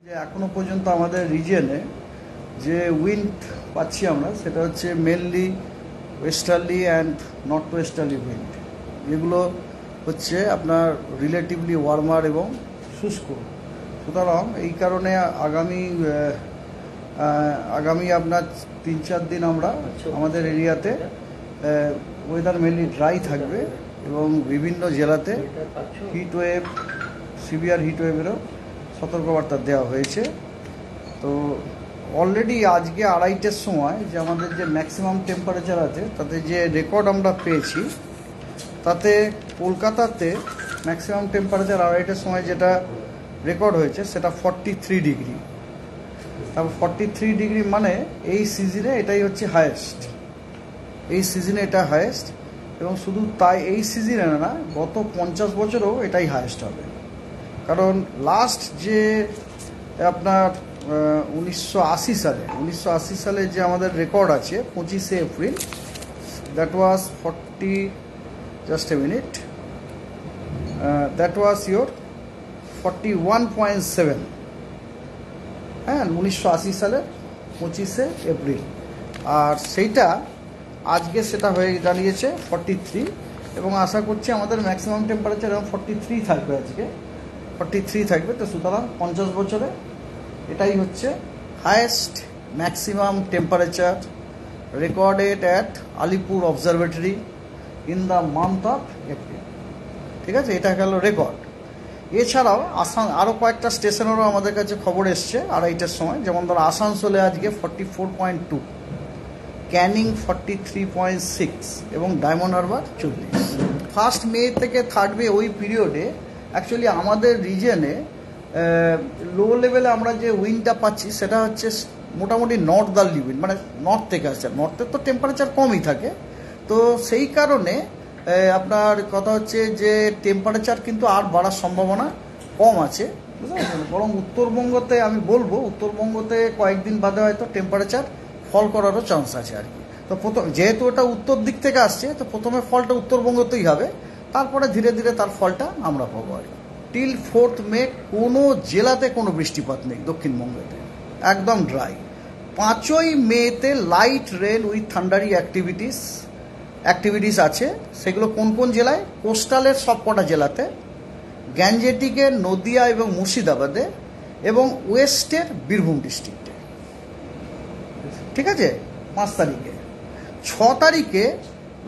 যে এখনো পর্যন্ত আমাদের রিজিয়নে যে উইন্ড পাচ্ছি আমরা সেটা হচ্ছে mainly westerly and north westerly wind, যেগুলো হচ্ছে আপনার রিলেটিভলি ওয়ার্মার এবং শুষ্ক। সুতরাং এই কারণে আগামী আপনার 3-4 দিন আমরা আমাদের এরিয়াতে ওয়েদার মেনলি ড্রাই থাকবে এবং বিভিন্ন জেলাতে হিটওয়েভ, সিভিয়ার হিটওয়েভেরও সতর্কবার্তা দেওয়া হয়েছে। তো অলরেডি আজকে 2:30-টের সময় যে আমাদের যে ম্যাক্সিমাম টেম্পারেচার আছে তাতে যে রেকর্ড আমরা পেয়েছি, তাতে কলকাতাতে ম্যাক্সিমাম টেম্পারেচার 2:30-টের সময় যেটা রেকর্ড হয়েছে সেটা 43 ডিগ্রি। তারপর 43 ডিগ্রি মানে এই সিজনে এটাই হচ্ছে হায়েস্ট, এই সিজনে এটা হায়েস্ট। এবং শুধু তাই এই সিজনে না, গত 50 বছরেও এটাই হায়েস্ট হবে। কারণ লাস্ট যে আপনার 1980 সালে যে আমাদের রেকর্ড আছে 25শে এপ্রিল, দ্যাট ওয়াজ 41.7, হ্যাঁ, 1980 সালের 25শে এপ্রিল। আর সেইটা আজকে সেটা হয়ে দাঁড়িয়েছে 43, এবং আশা করছি আমাদের ম্যাক্সিমাম টেম্পারেচার এবং 43 থাকবে, আজকে 43 থাকবে। তো সুতরাং 50 বছরে এটাই হচ্ছে highest maximum temperature recorded at Alipore observatory in the month of April. ঠিক আছে, এটা গেল রেকর্ড। এছাড়াও আরও কয়েকটা স্টেশনেরও আমাদের কাছে খবর এসছে 2:30-টের সময়, যেমন ধরো আসানসোলে আজকে 44.2, ক্যানিং 43.6 এবং ডায়মন্ড হারবার 40। 1 মে থেকে 3 মে ওই পিরিয়ডে অ্যাকচুয়ালি আমাদের রিজিয়নে লো লেভেলে আমরা যে উইন্ডটা পাচ্ছি সেটা হচ্ছে মোটামুটি নর্দার্লি উইন্ড, মানে নর্থ থেকে আসছে। নর্থের তো টেম্পারেচার কমই থাকে, তো সেই কারণে আপনার কথা হচ্ছে যে টেম্পারেচার কিন্তু আর বাড়ার সম্ভাবনা কম আছে, বুঝতে পারছেন। বরং উত্তরবঙ্গতে আমি বলবো, উত্তরবঙ্গতে কয়েকদিন বাদে হয়তো টেম্পারেচার ফল করারও চান্স আছে আর কি। তো যেহেতু ওটা উত্তর দিক থেকে আসছে, তো প্রথমে ফলটা উত্তরবঙ্গতেই হবে, তারপরে ধীরে ধীরে তার ফলটা আমরা পাবো আর কি। টিল 4 মে কোনো জেলাতে কোনো বৃষ্টিপাত নেই দক্ষিণবঙ্গেতে, একদম ড্রাই। 5ই মেতে light rain with thundery activities আছে। সেগুলো কোন কোন জেলায়? কোস্টালের সব কটা জেলাতে, গ্যাঞ্জেটিকের নদিয়া এবং মুর্শিদাবাদে, এবং ওয়েস্টের বীরভূম ডিস্ট্রিক্টে। ঠিক আছে, 5 তারিখে। 6 তারিখে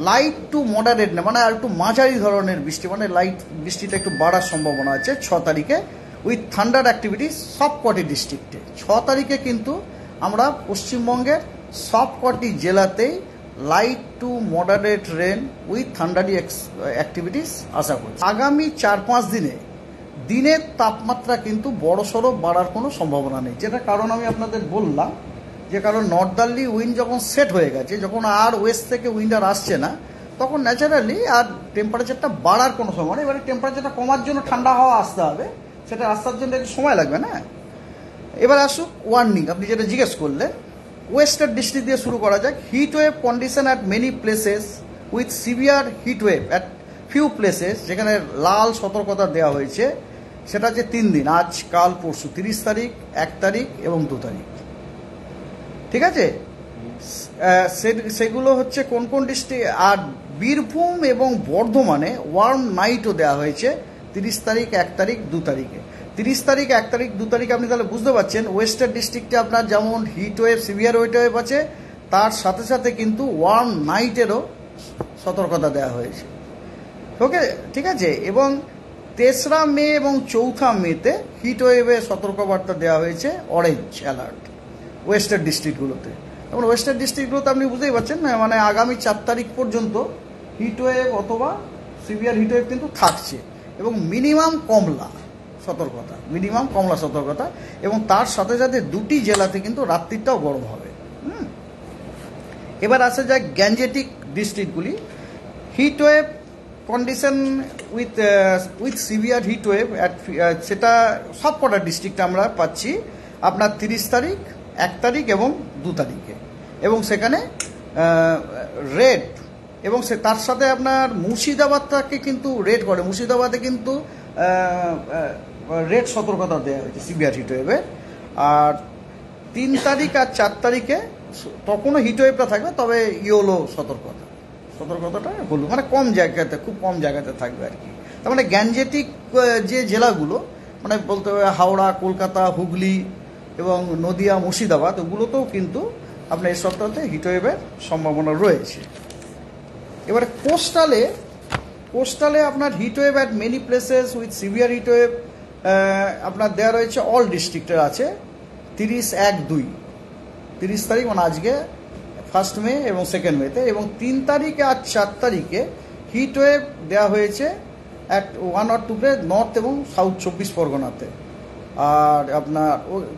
লাইট টু মডারেট না, মানে আর একটু মাঝারি ধরনের বৃষ্টি, মানে লাইট বৃষ্টিটা একটু বাড়ার সম্ভাবনা আছে 6 তারিখে উইথ থান্ডার অ্যাক্টিভিটিস সব কটি ডিস্ট্রিক্টে। 6 তারিখে কিন্তু আমরা পশ্চিমবঙ্গের সব কটি জেলাতেই light to moderate rain with thundery activities আশা করছি। আগামী 4-5 দিনে দিনের তাপমাত্রা কিন্তু বড়সড় বাড়ার কোনো সম্ভাবনা নেই, যেটা কারণ আমি আপনাদের বললাম, যে কারণ নর্দার্লি উইন্ড যখন সেট হয়ে গেছে, যখন আর ওয়েস্ট থেকে উইন্ড আর আসছে না, তখন ন্যাচারালি আর টেম্পারেচারটা বাড়ার কোনো সময় নেই। এবারে টেম্পারেচারটা কমার জন্য ঠান্ডা হাওয়া আসতে হবে, সেটা আসার জন্য একটু সময় লাগবে না। এবার আসুক ওয়ার্নিং, আপনি যেটা জিজ্ঞেস করলেন, ওয়েস্টার্ন ডিস্ট্রিক্ট দিয়ে শুরু করা যাক। Hit wave condition at many places with severe heat wave at few places, যেখানে লাল সতর্কতা দেওয়া হয়েছে, সেটা হচ্ছে 3 দিন, আজ কাল পরশু, 30 তারিখ, 1 তারিখ এবং 2 তারিখ। ঠিক আছে, সেগুলো হচ্ছে কোন কোন ডিস্ট্রিক্ট। আর বীরভূম এবং বর্ধমানে ওয়ার্ম নাইটও দেওয়া হয়েছে 30 তারিখ, 1 তারিখ, 2 তারিখে। 30 তারিখ, 1 তারিখ, 2 তারিখ আপনি তাহলে বুঝতে পারছেন ওয়েস্টার্ন ডিস্ট্রিক্টে আপনার যেমন heat wave, severe heat wave আছে, তার সাথে সাথে কিন্তু ওয়ার্ম নাইটেরও সতর্কতা দেওয়া হয়েছে। ওকে, ঠিক আছে। এবং 3রা মে এবং 4থা মেতে হিট ওয়েভের সতর্কবার্তা দেওয়া হয়েছে, অরেঞ্জ অ্যালার্ট ওয়েস্টার্ন ডিস্ট্রিক্টগুলোতে। এবং ওয়েস্টার্ন ডিস্ট্রিক্টগুলোতে আপনি বুঝতেই পারছেন না, মানে আগামী 4 তারিখ পর্যন্ত হিট ওয়েভ অথবা সিভিয়ার হিট ওয়েভ কিন্তু থাকছে, এবং মিনিমাম কমলা সতর্কতা, এবং তার সাথে সাথে 2টি জেলাতে কিন্তু রাত্রিটাও গরম হবে। এবার আসা যায় গ্যাঞ্জেটিক ডিস্ট্রিক্টগুলি। Heat wave condition with severe heat wave সেটা সব কটা ডিস্ট্রিক্টে আমরা পাচ্ছি আপনার 30 তারিখ, 1 তারিখ এবং 2 তারিখে, এবং সেখানে রেড, এবং তার সাথে আপনার মুর্শিদাবাদটাকে কিন্তু রেড করে, মুর্শিদাবাদে কিন্তু রেড সতর্কতা দেওয়া হয়েছে সিভিয়ার হিট ওয়েভের। আর 3 তারিখ আর 4 তারিখে তখনও হিটওয়েভটা থাকবে, তবে ইয়োলো সতর্কতাটা বলবো, মানে কম জায়গাতে, খুব কম জায়গাতে থাকবে আর কি। তার মানে গ্যাঞ্জেটিক যে জেলাগুলো, মানে বলতে হবে হাওড়া, কলকাতা, হুগলি এবং নদিয়া, মুর্শিদাবাদ, ওগুলোতেও কিন্তু আপনার এই সপ্তাহতে হিটওয়েভের সম্ভাবনা রয়েছে। এবারে কোস্টালে আপনার heatwave at many places with severe heatwave আপনার দেওয়া রয়েছে, অল ডিস্ট্রিক্টের আছে 30 তারিখ, মানে আজকে 1 মে এবং 2 মেতে, এবং 3 তারিখে আর 4 তারিখে হিটওয়েভ দেওয়া হয়েছে অ্যাট 1 or 2 প্লেস নর্থ এবং সাউথ 24 পরগনাতে। আর আপনার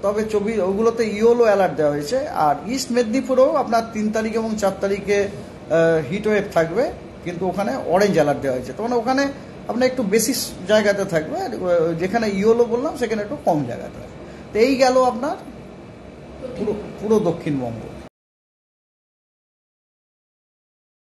তবে ওগুলোতে ইয়োলো অ্যালার্ট দেওয়া হয়েছে। আর ইস্ট মেদিনীপুরেও আপনার 3 তারিখ এবং 4 তারিখে হিটওয়েভ থাকবে, কিন্তু ওখানে অরেঞ্জ অ্যালার্ট দেওয়া হয়েছে। তো মানে ওখানে আপনার একটু বেশি জায়গাতে থাকবে, যেখানে ইয়োলো বললাম সেখানে একটু কম জায়গাতে। তো এই গেল আপনার পুরো দক্ষিণবঙ্গ।